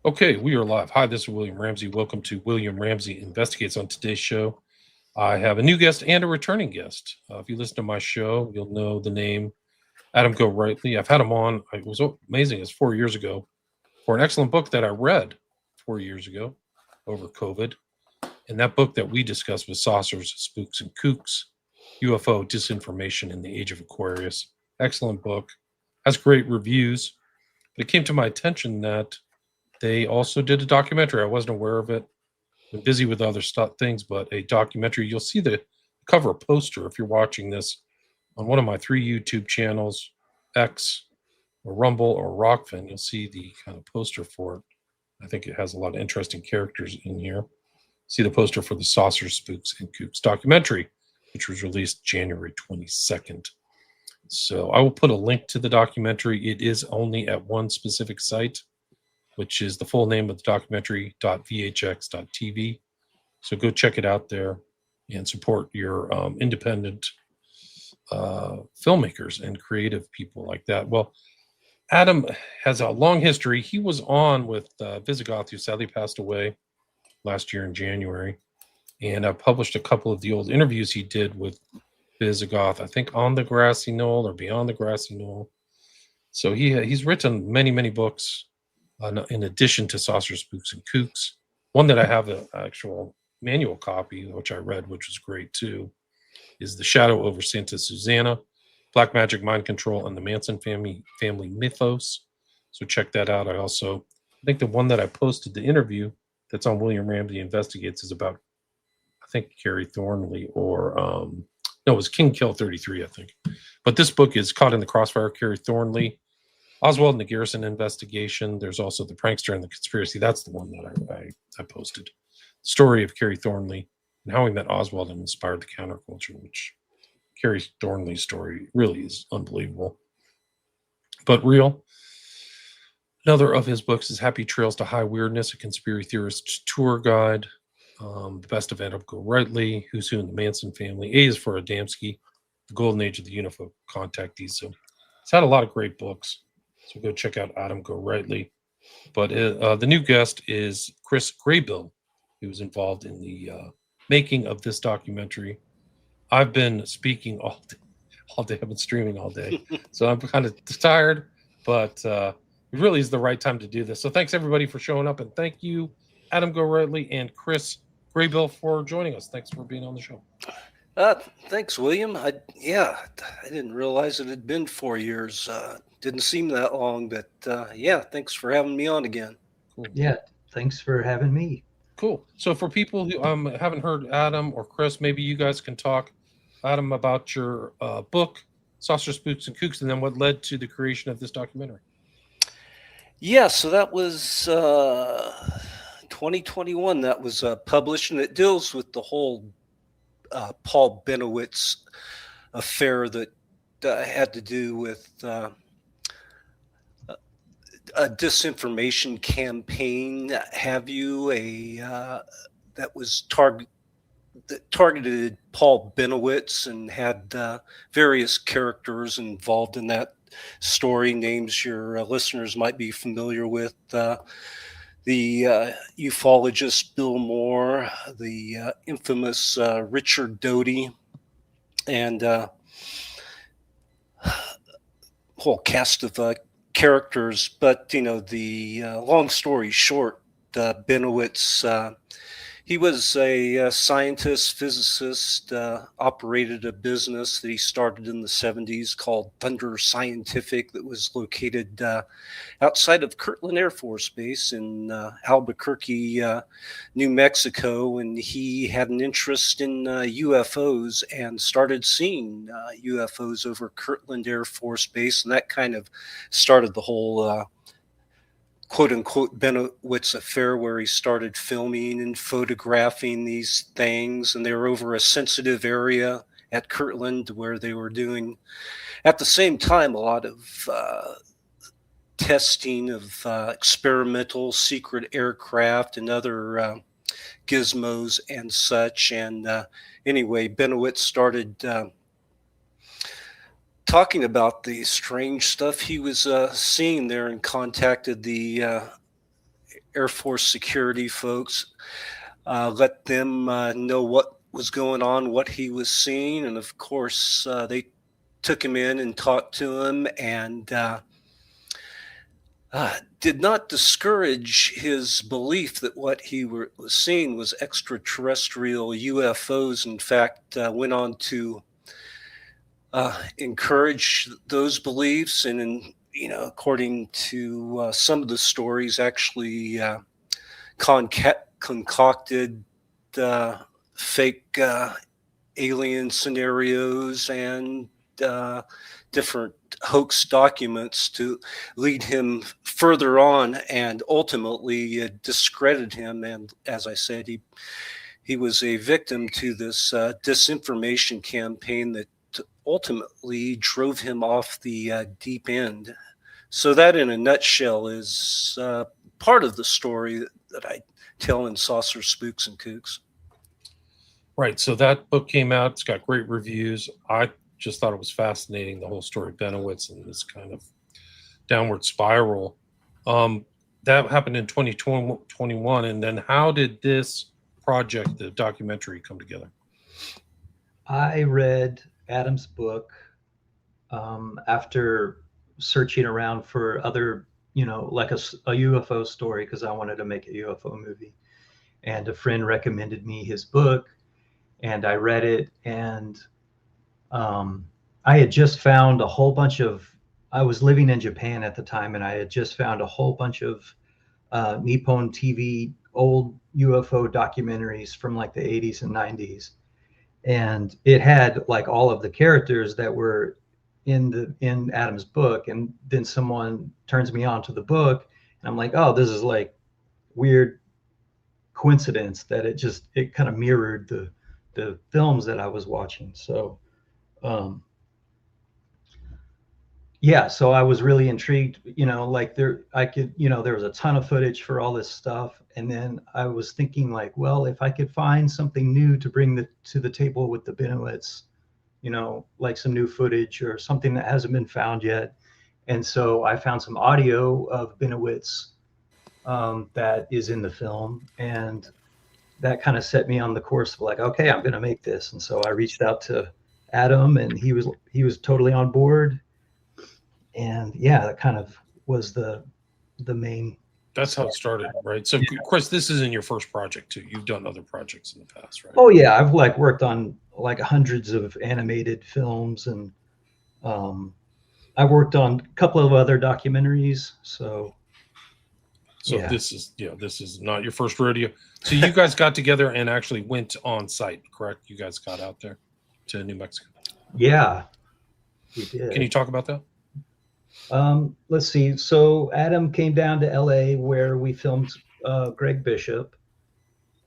Okay, we are live. Hi, this is William Ramsey. Welcome to William Ramsey Investigates. On today's show, I have a new guest and a returning guest. If you listen to my show, you'll know the name Adam Gorightly. I've had him on. It was amazing. It's 4 years ago for an excellent book that I read 4 years ago over COVID. And that book that we discussed was Saucers, Spooks, and Kooks, UFO Disinformation in the Age of Aquarius. Excellent book. Has great reviews. But it came to my attention that they also did a documentary. I wasn't aware of it. Been busy with other things, but a documentary. You'll see the cover poster if you're watching this on one of my 3 YouTube channels, X or Rumble or Rockfin. You'll see the kind of poster for it. I think it has a lot of interesting characters in here. See the poster for the Saucers, Spooks, and Kooks documentary, which was released January 22nd. So I will put a link to the documentary. It is only at one specific site, which is the full name of the documentary.vhx.tv. So go check it out there and support your independent filmmakers and creative people like that. Well, Adam has a long history. He was on with Visigoth, who sadly passed away last year in January. And I published a couple of the old interviews he did with Visigoth, I think On the Grassy Knoll or Beyond the Grassy Knoll. So he's written many, many books in addition to Saucers, Spooks, and Kooks. One that I have an actual manual copy, which I read, which was great too, is The Shadow over Santa Susana, Black Magic, Mind Control, and the Manson family mythos. So check that out. I think the one that I posted, the interview that's on William Ramsey Investigates, is about, I think, Carrie Thornley or, no, it was King Kill 33, I think. But this book is Caught in the Crossfire, Carrie Thornley, Oswald and the Garrison investigation. There's also The Prankster and the Conspiracy. That's the one that I posted. The story of Carrie Thornley and how he met Oswald and inspired the counterculture, which Carrie Thornley's story really is unbelievable, but real. Another of his books is Happy Trails to High Weirdness, a conspiracy theorist tour guide. The Best of Adam Gorightly, Who's Who in the Manson Family. A is for Adamski, The Golden Age of the UFO Contactees. So it's had a lot of great books. So go check out Adam Gorightly. But the new guest is Chris Graybill, who was involved in the making of this documentary. I've been speaking all day. I've been streaming all day. So I'm kind of tired, but it really is the right time to do this. So thanks, everybody, for showing up. And thank you, Adam Gorightly and Chris Graybill, for joining us. Thanks for being on the show. Thanks, William. I didn't realize it had been 4 years. Didn't seem that long, but thanks for having me on again. Cool. Yeah, thanks for having me. Cool. So for people who haven't heard Adam or Chris, maybe you guys can talk, Adam, about your book, Saucer, Spooks, and Kooks, and then what led to the creation of this documentary. Yeah, so that was 2021. That was published, and it deals with the whole Paul Benowitz affair that had to do with a disinformation campaign, that was targeted Paul Benowitz and had various characters involved in that story, names your listeners might be familiar with. The ufologist Bill Moore, the infamous Richard Doty, and whole cast of characters. But the long story short, Benowitz, he was a scientist, physicist, operated a business that he started in the 70s called Thunder Scientific, that was located outside of Kirtland Air Force Base in Albuquerque, New Mexico. And he had an interest in UFOs and started seeing UFOs over Kirtland Air Force Base. And that kind of started the whole quote unquote Benowitz affair, where he started filming and photographing these things. And they were over a sensitive area at Kirtland where they were doing at the same time a lot of testing of experimental secret aircraft and other gizmos and such. And anyway, Benowitz started talking about the strange stuff he was seeing there, and contacted the Air Force security folks, let them know what was going on, what he was seeing. And of course, they took him in and talked to him, and did not discourage his belief that what he was seeing was extraterrestrial UFOs. In fact, went on to encourage those beliefs, and according to some of the stories, actually concocted fake alien scenarios and different hoax documents to lead him further on, and ultimately discredit him. And as I said, he was a victim to this disinformation campaign that ultimately drove him off the deep end. So that, in a nutshell, is part of the story that I tell in Saucer, Spooks, and Kooks. Right. So that book came out. It's got great reviews. I just thought it was fascinating, the whole story of Benowitz and this kind of downward spiral. That happened in 2021. And then how did this project, the documentary, come together? I read Adam's book after searching around for other, like a UFO story, because I wanted to make a UFO movie. And a friend recommended me his book, and I read it. And I had just found a whole bunch of, I was living in Japan at the time, and I had just found a whole bunch of Nippon TV old UFO documentaries from like the 80s and 90s. And it had like all of the characters that were in Adam's book. And then someone turns me on to the book, and I'm like, oh, this is like weird coincidence that it kind of mirrored the films that I was watching. So so I was really intrigued, like there was a ton of footage for all this stuff. And then I was thinking like, well, if I could find something new to bring to the table with the Benowitz, like some new footage or something that hasn't been found yet. And so I found some audio of Benowitz that is in the film. And that kind of set me on the course of like, okay, I'm going to make this. And so I reached out to Adam, and he was totally on board. And yeah, that kind of was the main. That's how it started, right? So, of course, this isn't your first project too. You've done other projects in the past, right? Oh yeah, I've like worked on like hundreds of animated films, and I worked on a couple of other documentaries. So yeah. This is not your first rodeo. So you guys got together and actually went on site, correct? You guys got out there to New Mexico. Yeah, we did. Can you talk about that? Let's see. So Adam came down to LA where we filmed Greg Bishop.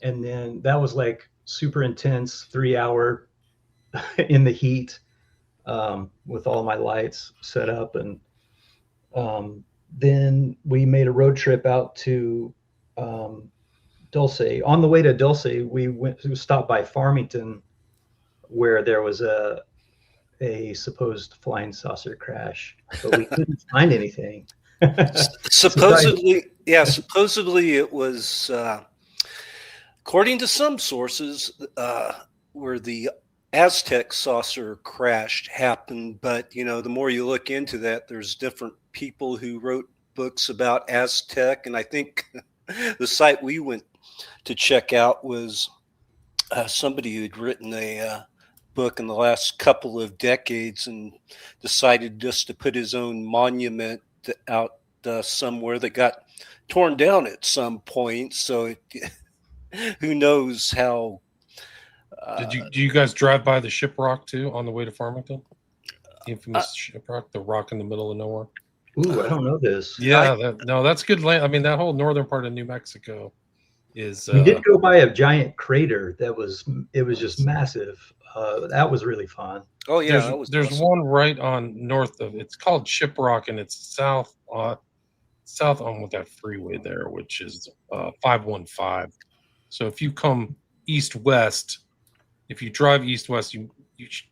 And then that was like super intense 3-hour in the heat with all my lights set up. And then we made a road trip out to Dulce. On the way to Dulce, we stopped by Farmington, where there was a supposed flying saucer crash, but we couldn't find anything. Supposedly it was, according to some sources, where the Aztec saucer crash happened. But the more you look into that, there's different people who wrote books about Aztec, and I think the site we went to check out was somebody who'd written a book in the last couple of decades and decided just to put his own monument out somewhere that got torn down at some point. So who knows how. Do you guys drive by the Shiprock too on the way to Farmington? The infamous Shiprock, the rock in the middle of nowhere. Ooh, I don't know this. Yeah, that's good land. I mean, that whole northern part of New Mexico is. We did go by a giant crater it was just massive. That was really fun. Oh yeah, there's awesome. one right on north of. It's called Shiprock, and it's south on with that freeway there, which is 515. So if you come east-west, if you drive east-west, you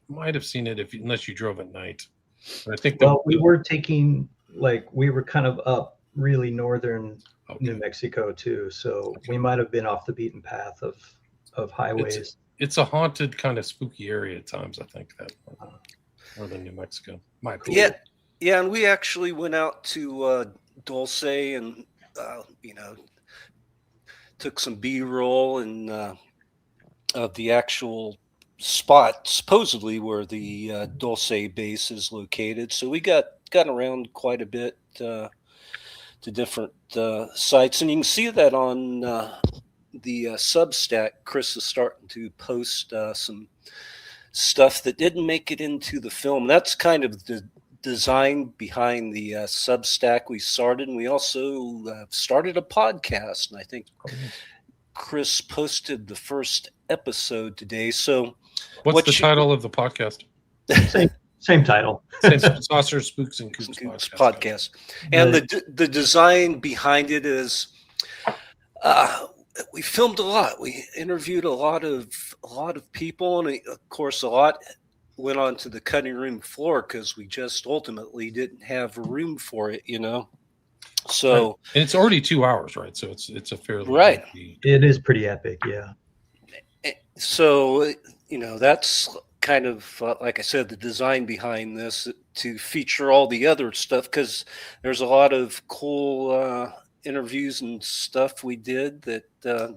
might have seen it unless you drove at night. But I think we were taking we were kind of up really northern Okay. New Mexico too. So we might have been off the beaten path of highways. It's a haunted kind of spooky area at times, I think, that northern New Mexico. My Yeah, opinion. yeah, and we actually went out to Dulce and took some B-roll and of the actual spot supposedly where the Dulce base is located. So we got around quite a bit to different sites, and you can see that on the Substack. Chris is starting to post some stuff that didn't make it into the film. That's kind of the design behind the Substack we started, and we also started a podcast, and I think Chris posted the first episode today. So what's the title of the podcast? Same title. Same Saucer, Spooks, and Kooks podcast. And the design behind it is we filmed a lot. We interviewed a lot of people, and of course a lot went onto the cutting room floor because we just ultimately didn't have room for it, So right. And it's already 2 hours, right? So it's a fairly right. It is pretty epic, yeah. So that's kind of like I said, the design behind this to feature all the other stuff, because there's a lot of cool interviews and stuff we did that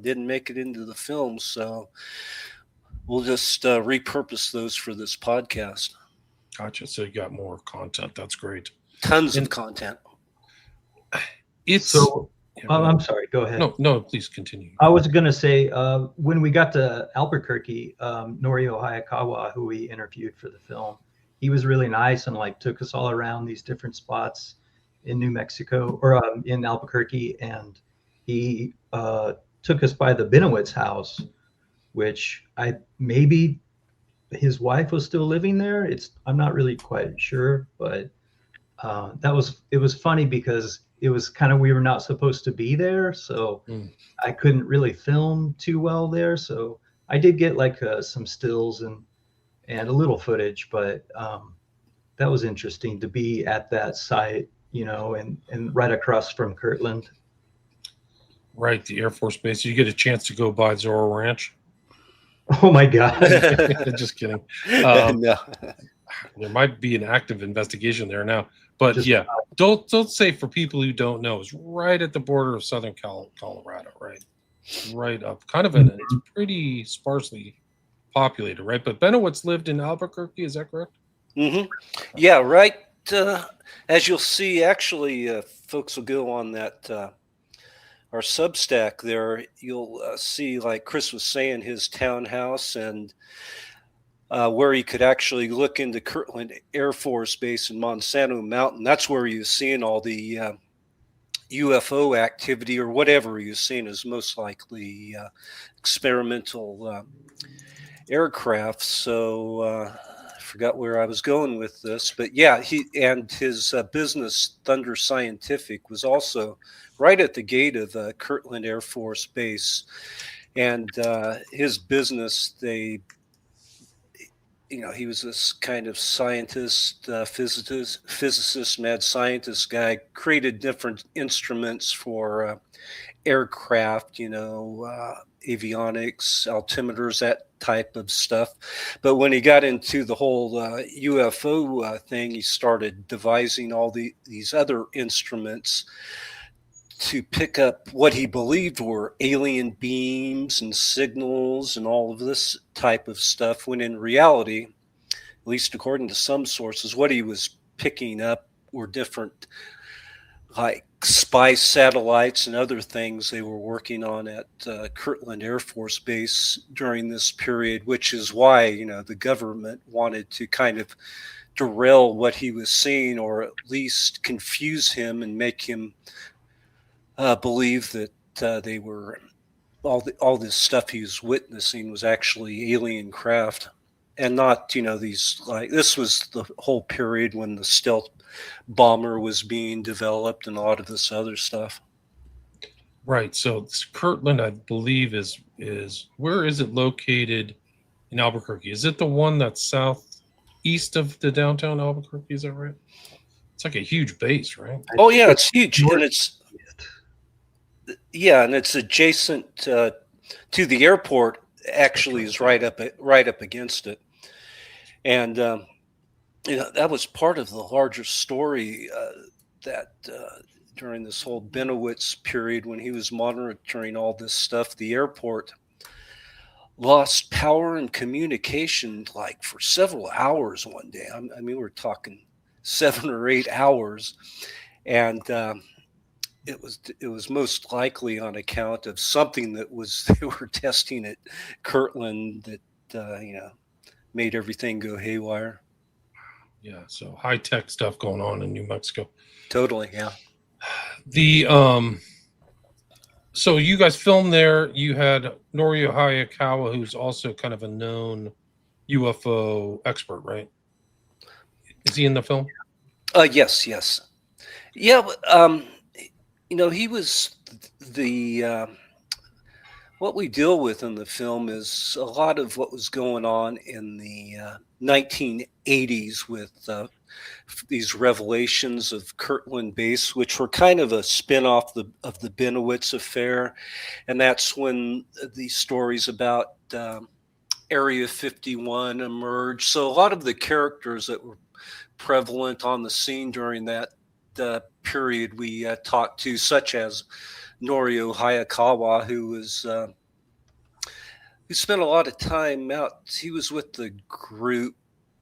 didn't make it into the film. So we'll just repurpose those for this podcast. Gotcha. So you got more content. That's great. Tons of content. I'm sorry. Go ahead. No, please continue. I was going to say, when we got to Albuquerque, Norio Hayakawa, who we interviewed for the film, he was really nice and took us all around these different spots in New Mexico or in Albuquerque, and he took us by the Benowitz house, which maybe his wife was still living there. I'm not really quite sure, but it was funny because it was kind of, we were not supposed to be there, so I couldn't really film too well there. So I did get some stills and a little footage, but that was interesting to be at that site, and right across from Kirtland. Right, the Air Force Base. You get a chance to go by Zorro Ranch. Oh my God! Just kidding. No. There might be an active investigation there now. But don't say, for people who don't know, it's right at the border of southern Colorado, right? Right up, kind of it's pretty sparsely populated, right? But Benowitz lived in Albuquerque, is that correct? Mm-hmm. Yeah, right. As you'll see, actually, folks will go on that our Substack there. You'll see, like Chris was saying, his townhouse and where you could actually look into Kirtland Air Force Base in Monsanto Mountain. That's where you're seeing all the UFO activity, or whatever you're seeing is most likely experimental aircraft. So I forgot where I was going with this, but yeah, he and his business, Thunder Scientific, was also right at the gate of Kirtland Air Force Base. And his business, he was this kind of scientist, physicist, mad scientist guy, created different instruments for aircraft, avionics, altimeters, that type of stuff. But when he got into the whole UFO thing, he started devising all these other instruments to pick up what he believed were alien beams and signals and all of this type of stuff, when in reality, at least according to some sources, what he was picking up were different, like spy satellites and other things they were working on at Kirtland Air Force Base during this period, which is why, the government wanted to kind of derail what he was seeing, or at least confuse him and make him believe that they were all this stuff he was witnessing was actually alien craft, and not these, this was the whole period when the stealth bomber was being developed and a lot of this other stuff. Right. So Kirtland, I believe, is where is it located in Albuquerque? Is it the one that's southeast of the downtown Albuquerque? Is that right? It's like a huge base, right? Oh yeah, it's huge, north- and it's adjacent to the airport. Actually, is right up against it, and that was part of the larger story that during this whole Benowitz period when he was monitoring all this stuff, the airport lost power and communication like for several hours one day. I mean, we're talking 7 or 8 hours, and it was most likely on account of something that they were testing at Kirtland that made everything go haywire. Yeah, so high tech stuff going on in New Mexico. Totally, yeah. The so you guys filmed there. You had Norio Hayakawa, who's also kind of a known UFO expert, right? Is he in the film? Yes, yeah. He was the what we deal with in the film is a lot of what was going on in the 1980s with these revelations of Kirtland Base, which were kind of a spin-off of the Benowitz affair. And that's when these stories about Area 51 emerged. So a lot of the characters that were prevalent on the scene during that period we talked to, such as Norio Hayakawa, who spent a lot of time out. He was with the group,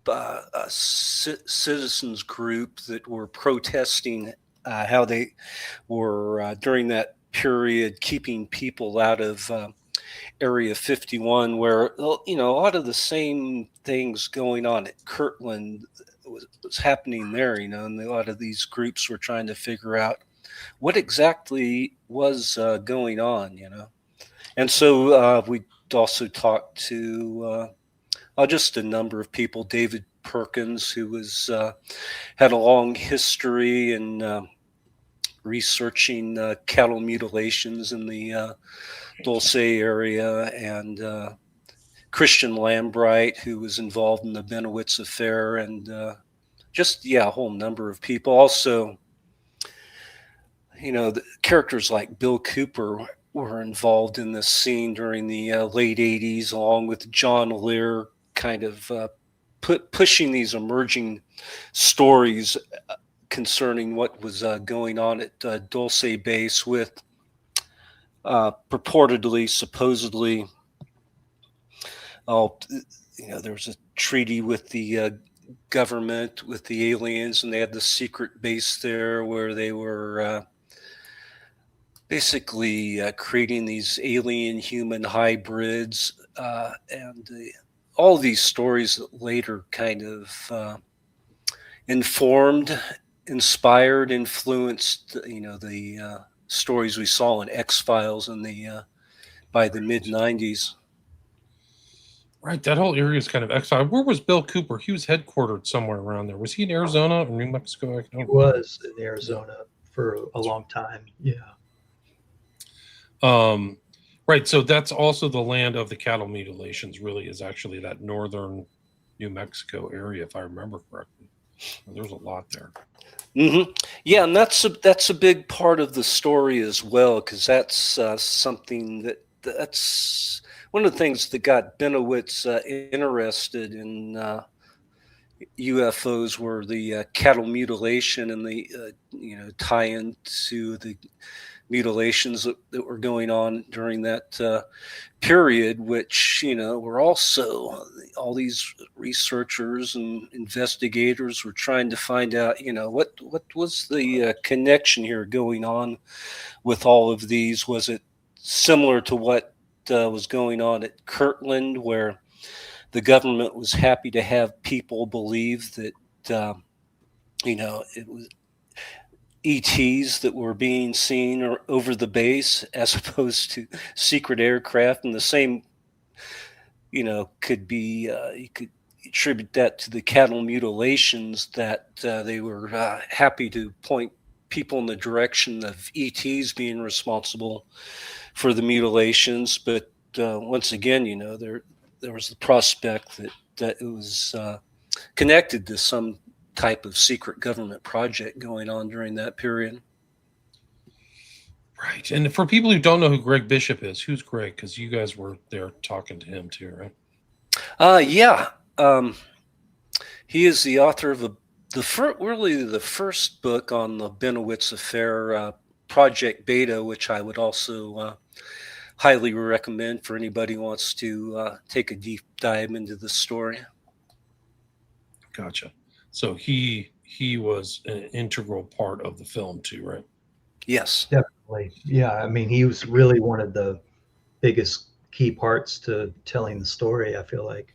a citizens group that were protesting how they were during that period keeping people out of Area 51, where a lot of the same things going on at Kirtland was happening there, and a lot of these groups were trying to figure out what exactly was going on, And so we also talked to just a number of people. David Perkins, who had a long history in researching cattle mutilations in the Dulce area, and Christian Lambright, who was involved in the Benowitz affair, and a whole number of people. Also, the characters like Bill Cooper were involved in this scene during the late 80s, along with John Lear, kind of pushing these emerging stories concerning what was going on at Dulce Base with supposedly, there was a treaty with the government, with the aliens, and they had the secret base there where they were basically creating these alien human hybrids, and all these stories that later kind of inspired, influenced, the stories we saw in X-Files by the mid 90s. Right, that whole area is kind of exiled. Where was Bill Cooper? He was headquartered somewhere around there. Was he in Arizona or New Mexico? He was in Arizona for a long time. Yeah. Right. So that's also the land of the cattle mutilations. Really, is actually that northern New Mexico area, if I remember correctly. There's a lot there. Mm-hmm. Yeah, and that's a big part of the story as well, because that's something that's one of the things that got Benowitz interested in UFOs were the cattle mutilation and the tie-in to the mutilations that were going on during that period, which were also all these researchers and investigators were trying to find out what was the connection here going on with all of these. Was it similar to what was going on at Kirtland, where the government was happy to have people believe that it was ETs that were being seen or over the base, as opposed to secret aircraft? And the same, could be you could attribute that to the cattle mutilations, that they were happy to point people in the direction of ETs being responsible for the mutilations. But once again, there was the prospect that it was connected to some type of secret government project going on during that period. Right. And for people who don't know who Greg Bishop is, who's Greg? Because you guys were there talking to him too, right? Yeah. He is the author of the first book on the Benowitz affair, Project Beta, which I would also highly recommend for anybody who wants to take a deep dive into the story. Gotcha. So he was an integral part of the film too, right? Yes. Definitely. Yeah. I mean, he was really one of the biggest key parts to telling the story, I feel like.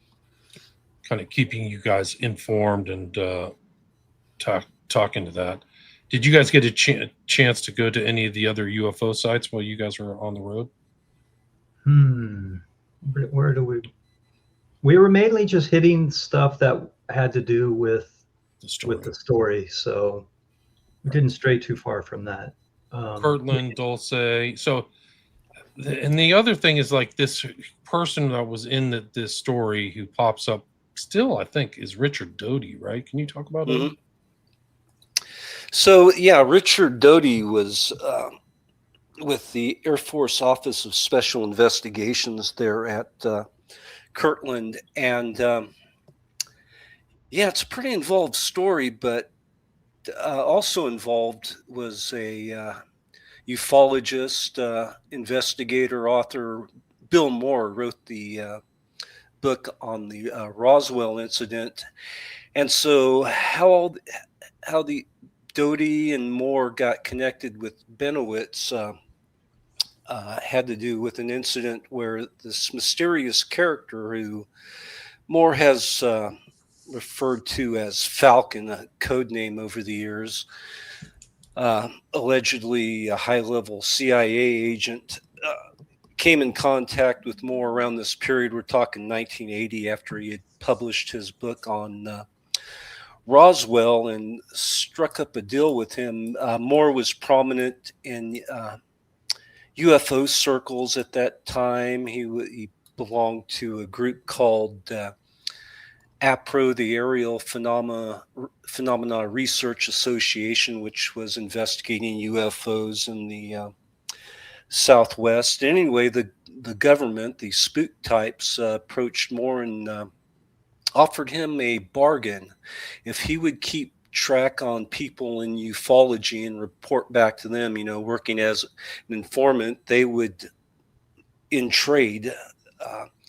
Kind of keeping you guys informed and talking to that. Did you guys get a chance to go to any of the other UFO sites while you guys were on the road? Where do we were mainly just hitting stuff that had to do with the story, so we didn't stray too far from that. Kirtland, Dulce. So, and the other thing is like this person that was in this story who pops up still, I think, is Richard Doty, right? Can you talk about him? So, yeah, Richard Doty was with the Air Force Office of Special Investigations there at Kirtland. And yeah, it's a pretty involved story, but also involved was a ufologist, investigator, author. Bill Moore wrote the book on the Roswell incident. And so how the Doty and Moore got connected with Benowitz had to do with an incident where this mysterious character who Moore has referred to as Falcon, a code name over the years, allegedly a high-level CIA agent, came in contact with Moore around this period. We're talking 1980, after he had published his book on Roswell, and struck up a deal with him. Moore was prominent in UFO circles at that time. He belonged to a group called APRO, the Aerial Phenomena Research Association, which was investigating UFOs in the Southwest. Anyway, the government, the spook types, approached Moore and offered him a bargain. If he would keep track on people in ufology and report back to them, working as an informant, they would, in trade,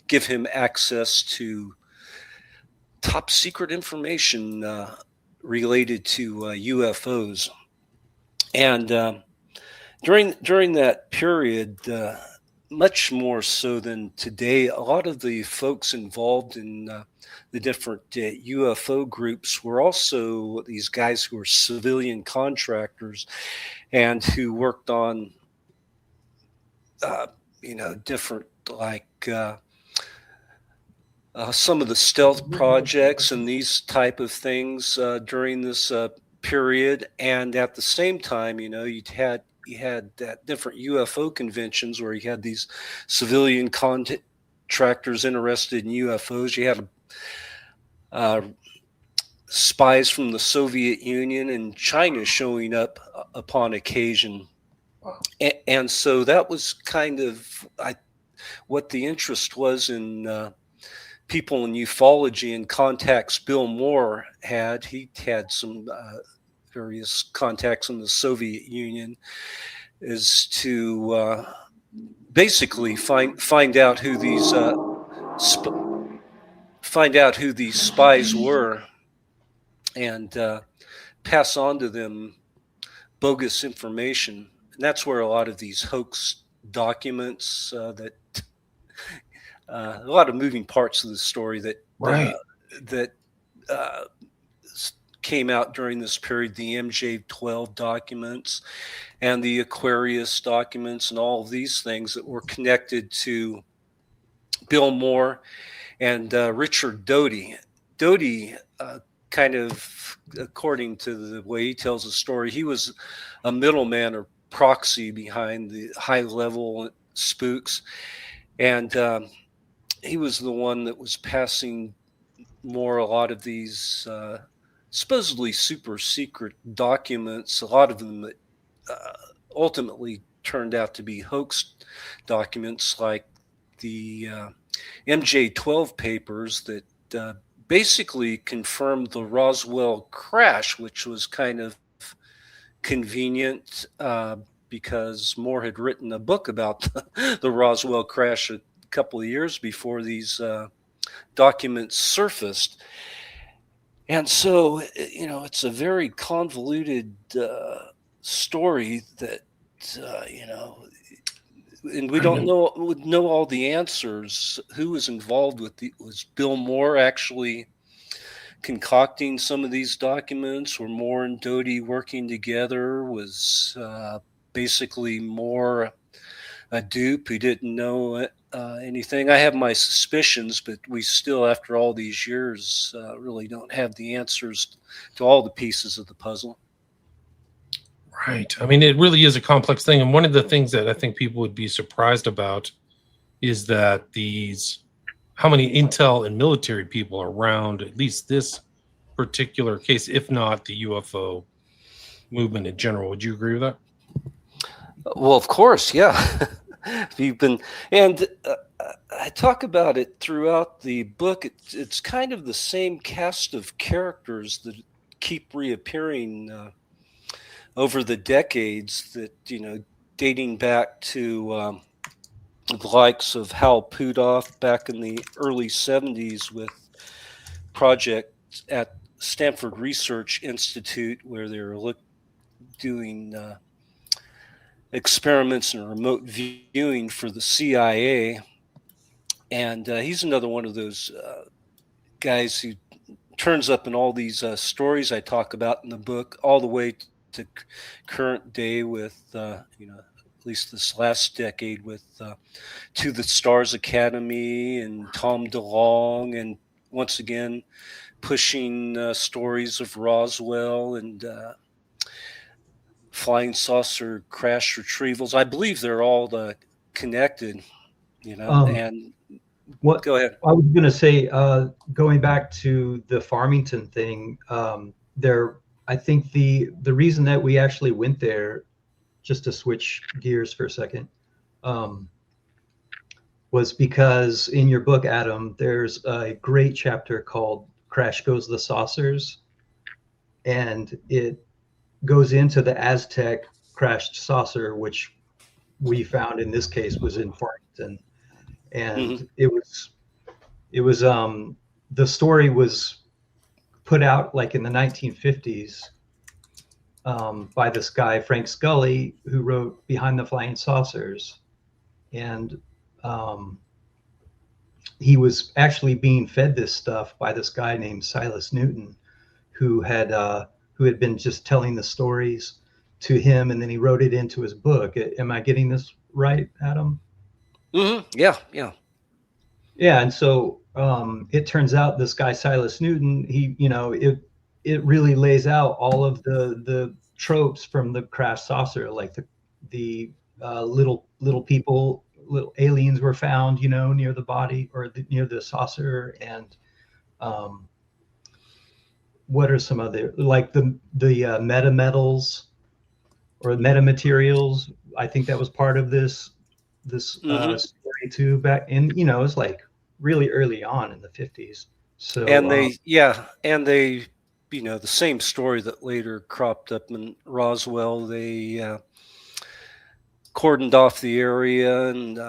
give him access to top secret information related to UFOs. And during that period, much more so than today, a lot of the folks involved in the different UFO groups were also these guys who were civilian contractors and who worked on, different, like some of the stealth projects and these type of things during this period. And at the same time, you had that different UFO conventions where you had these civilian contractors interested in UFOs. You had spies from the Soviet Union and China showing up upon occasion. Wow. And so that was kind of what the interest was in people in ufology, and contacts Bill Moore had. He had some various contacts in the Soviet Union, is to basically find out who these spies were, and pass on to them bogus information. And that's where a lot of these hoax documents a lot of moving parts of the story that came out during this period, the MJ-12 documents and the Aquarius documents and all of these things that were connected to Bill Moore and Richard Doty. Doty, kind of, according to the way he tells the story, he was a middleman or proxy behind the high-level spooks. And he was the one that was passing Moore a lot of these supposedly super secret documents, a lot of them that ultimately turned out to be hoax documents, like the MJ12 papers that basically confirmed the Roswell crash, which was kind of convenient because Moore had written a book about the Roswell crash a couple of years before these documents surfaced. And so, it's a very convoluted story that, and we don't know all the answers. Who was involved with was Bill Moore actually concocting some of these documents? Were Moore and Doty working together? Was basically Moore a dupe who didn't know anything? I have my suspicions, but we still, after all these years, really don't have the answers to all the pieces of the puzzle. Right. I mean, it really is a complex thing. And one of the things that I think people would be surprised about is that how many intel and military people are around at least this particular case, if not the UFO movement in general. Would you agree with that? Well, of course, yeah. And I talk about it throughout the book. It's kind of the same cast of characters that keep reappearing over the decades, that, dating back to the likes of Hal Puthoff back in the early 70s with projects at Stanford Research Institute, where they were doing experiments in remote viewing for the CIA. And he's another one of those guys who turns up in all these stories I talk about in the book, all the way to current day with, at least this last decade, with To the Stars Academy and Tom DeLonge, and once again pushing stories of Roswell and flying saucer crash retrievals. I believe they're all connected, and what go ahead. I was going to say, going back to the Farmington thing, I think the reason that we actually went there, just to switch gears for a second, was because in your book, Adam, there's a great chapter called Crash Goes the Saucers, and it goes into the Aztec crashed saucer, which we found in this case was in Farmington. And it was the story was put out like in the 1950s by this guy Frank Scully, who wrote Behind the Flying Saucers, and he was actually being fed this stuff by this guy named Silas Newton, who had been just telling the stories to him, and then he wrote it into his book. Am I getting this right, Adam? Yeah. And so it turns out this guy Silas Newton, it really lays out all of the tropes from the crash saucer, like the little people, little aliens were found, near the body or near the saucer, and what are some other, like the meta metals or metamaterials? I think that was part of this story too, back in, it's like really early on in the 50s. So the same story that later cropped up in Roswell, they cordoned off the area and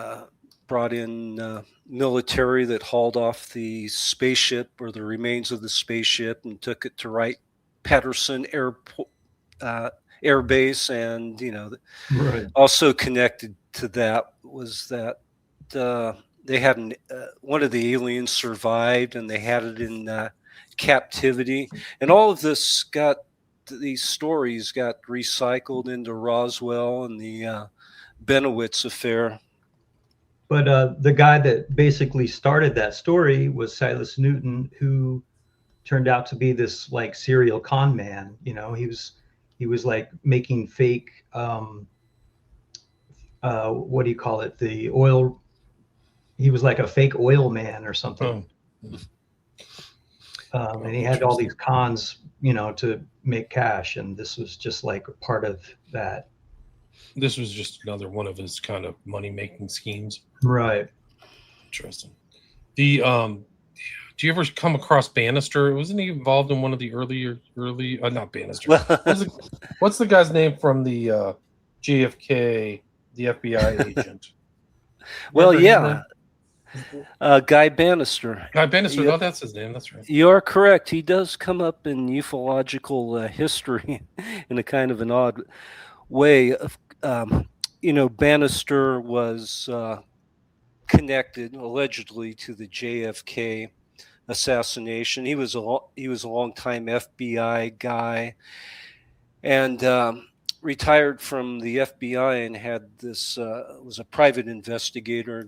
brought in military that hauled off the spaceship, or the remains of the spaceship, and took it to Wright-Patterson Air Base. And right. Also connected to that was that they had one of the aliens survived, and they had it in captivity. And all of these stories got recycled into Roswell and the Benowitz affair. But the guy that basically started that story was Silas Newton, who turned out to be this like serial con man. He was like making fake what do you call it? The oil. He was like a fake oil man or something. Oh. And he had all these cons, to make cash, and this was just like a part of that. This was just another one of his kind of money-making schemes. Right. Interesting. Do you ever come across Bannister? Wasn't he involved in one of the early not Bannister. What's the guy's name from the JFK, the FBI agent? Well, yeah. Guy Bannister. Guy Bannister, oh, that's his name. That's right. You are correct. He does come up in ufological history in a kind of an odd way. Bannister was connected allegedly to the JFK assassination. He was a longtime FBI guy, and retired from the FBI and had this was a private investigator.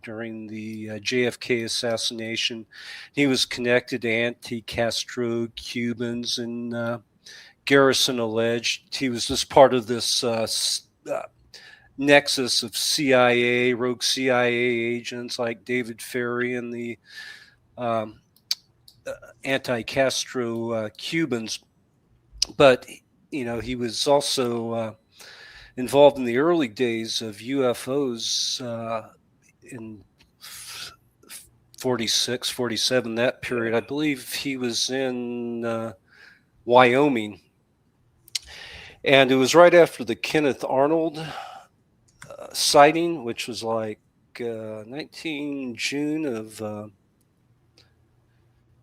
During the JFK assassination, he was connected to anti-Castro Cubans, and Garrison alleged he was just part of this nexus of rogue CIA agents like David Ferry and the anti-Castro Cubans. But, he was also involved in the early days of UFOs in 46, 47, that period. I believe he was in Wyoming. And it was right after the Kenneth Arnold sighting, which was like 19 June of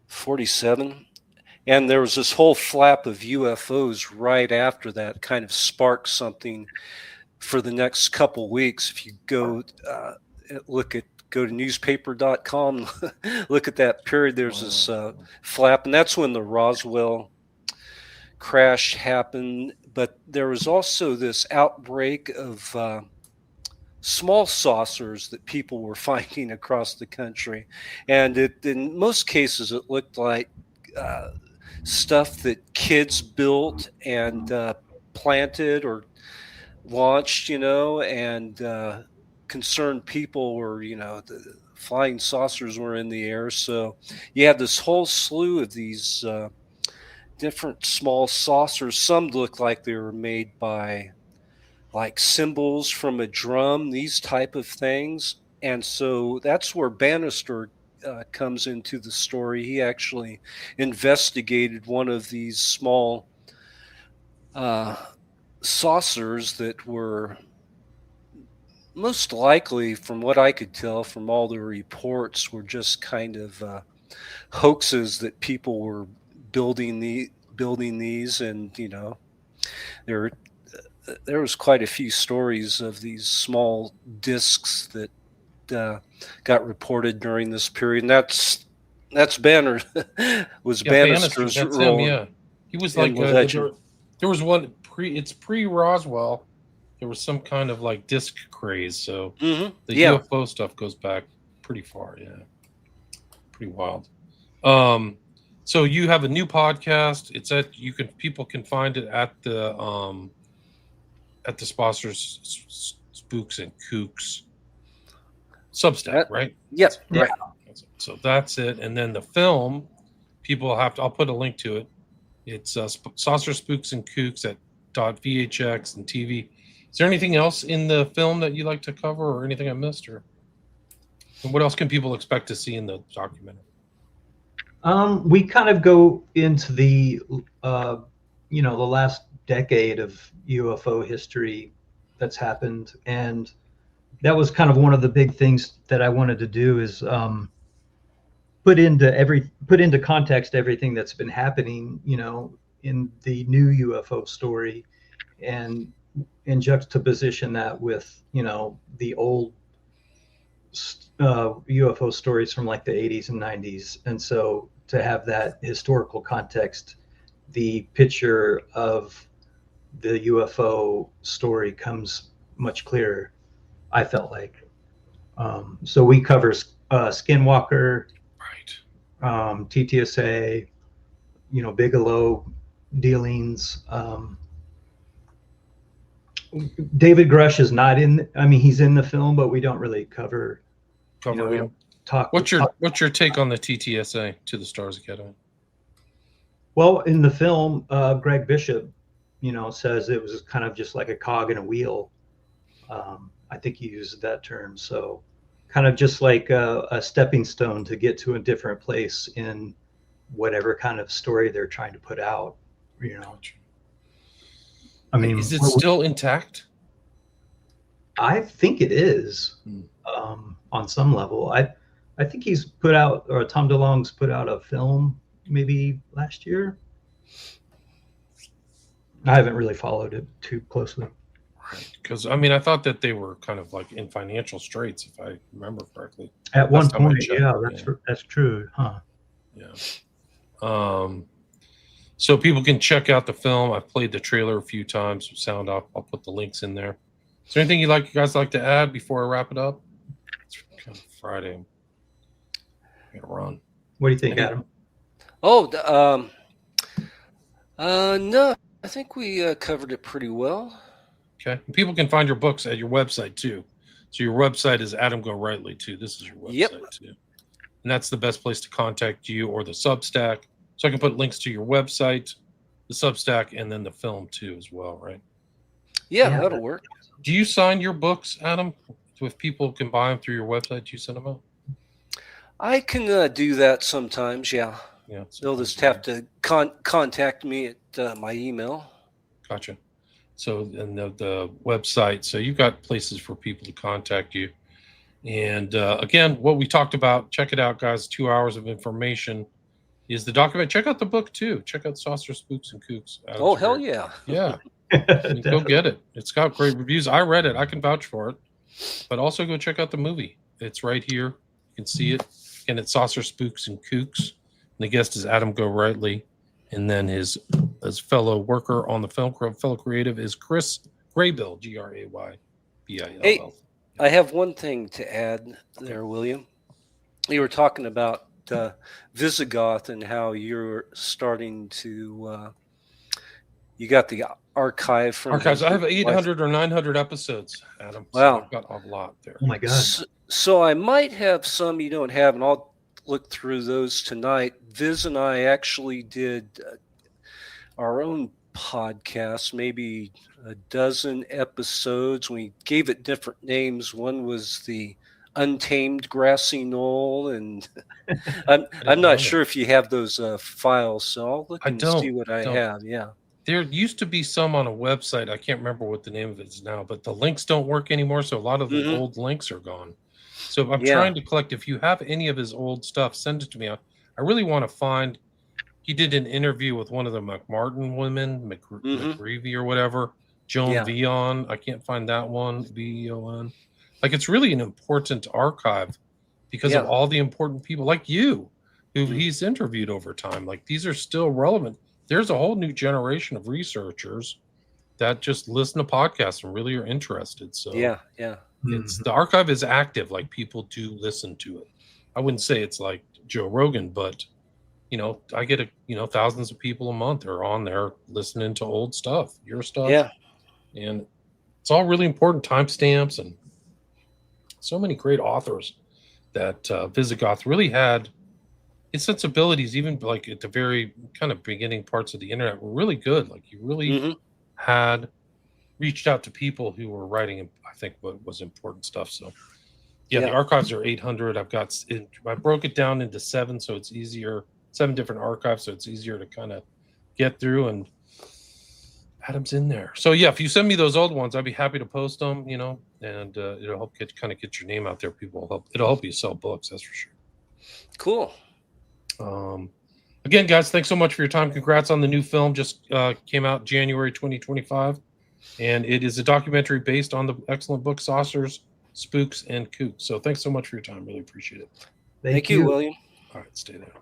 47. And there was this whole flap of UFOs right after that, kind of sparked something for the next couple weeks. If you go go to newspaper.com, look at that period, there's this flap. And that's when the Roswell crash happened. But there was also this outbreak of small saucers that people were finding across the country. And in most cases, it looked like stuff that kids built and planted or launched, and concerned people were, the flying saucers were in the air. So you had this whole slew of these different small saucers. Some looked like they were made by like cymbals from a drum, these type of things. And so that's where Bannister comes into the story. He actually investigated one of these small saucers that were most likely, from what I could tell from all the reports, were just kind of hoaxes that people were building these, and there was quite a few stories of these small discs that got reported during this period, and that's Banner was Bannister's role. Yeah, he was like there was one pre-Roswell. There was some kind of like disc craze, so the UFO stuff goes back pretty far. Yeah, pretty wild. So you have a new podcast. It's people can find it at the Sponsors, Spooks and Kooks Substack, right? Yes, right. So that's it. And then the film, people I'll put a link to it. It's Saucer, Spooks, and Kooks at .vhx and TV. Is there anything else in the film that you like to cover, or anything I missed, or and what else can people expect to see in the documentary? We kind of go into the the last decade of UFO history that's happened, and that was kind of one of the big things that I wanted to do is put into context everything that's been happening, in the new UFO story, and in juxtaposition that with the old UFO stories from like the 80s and 90s. And so to have that historical context, the picture of the UFO story comes much clearer, I felt like. So we cover Skinwalker, right? TTSA, Bigelow dealings. David Grush is not in. I mean, he's in the film, but we don't really cover him. What's your take on the TTSA, To the Stars Academy? Well, in the film, Greg Bishop, says it was kind of just like a cog in a wheel. I think he used that term. So kind of just like a stepping stone to get to a different place in whatever kind of story they're trying to put out. I mean, is it still intact? I think it is on some level. I think he's put out, or Tom DeLonge's put out a film maybe last year. I haven't really followed it too closely. Right, because I thought that they were kind of like in financial straits, if I remember correctly. At one point, yeah, that's true, huh? Yeah. So people can check out the film. I've played the trailer a few times with sound off. I'll put the links in there. Is there anything you guys like to add before I wrap it up? It's kind of Friday. I gotta run. What do you think, Adam? Oh, no, I think we covered it pretty well. Okay. And people can find your books at your website too. So your website is Adam Gorightly too. This is your website too. And that's the best place to contact you, or the Substack. So I can put links to your website, the Substack, and then the film too as well, right? Yeah, that'll work. Do you sign your books, Adam? If people can buy them through your website, do you send them out? I can do that sometimes, yeah. Yeah. They'll just have to contact me at my email. Gotcha. So, and the website, so you've got places for people to contact you. And again, what we talked about, check it out, guys. 2 hours of information is the document. Check out the book too. Check out Saucer, Spooks, and Kooks. Oh, hell yeah. Yeah. Go get it. It's got great reviews. I read it. I can vouch for it. But also go check out the movie. It's right here. You can see it. And it's Saucer, Spooks, and Kooks. And the guest is Adam Gorightly. And then his fellow worker on the film, fellow creative, is Chris Graybill, Graybill. Hey, I have one thing to add there, William. You were talking about Visigoth and how you're starting to you got the archive from archives. I have 800 or 900 episodes, Adam. So wow, I've got a lot there. Oh my god! So I might have some you don't have, and I'll look through those tonight. Viz and I actually did our own podcast, maybe a dozen episodes. We gave it different names. One was the Untamed Grassy Knoll, and I'm not sure if you have those files, so I'll look and see what I have. Yeah. There used to be some on a website. I can't remember what the name of it is now, but the links don't work anymore, so a lot of the old links are gone. So I'm trying to collect. If you have any of his old stuff, send it to me. I really want to find. He did an interview with one of the McMartin women, McGreevy or whatever, Joan Vion. I can't find that one, VEON. Like, it's really an important archive because of all the important people like you who he's interviewed over time. Like, these are still relevant. There's a whole new generation of researchers that just listen to podcasts and really are interested. So it's the archive is active. Like, people do listen to it. I wouldn't say it's like Joe Rogan, but I get thousands of people a month are on there listening to old stuff, your stuff. Yeah. And it's all really important, timestamps, and so many great authors that Visigoth really had. His sensibilities, even like at the very kind of beginning parts of the internet, were really good. Like, he really had reached out to people who were writing, I think, what was important stuff. So the archives are 800. I broke it down into 7, so it's easier. 7 different archives, so it's easier to kind of get through, and Adam's in there. So if you send me those old ones, I'd be happy to post them, and it'll help get your name out there. It'll help you sell books, that's for sure. Cool. Again, guys, thanks so much for your time. Congrats on the new film, just came out January 2025, and it is a documentary based on the excellent book Saucers, Spooks, and Kooks. So thanks so much for your time. Really appreciate it. Thank you, William. All right, stay there.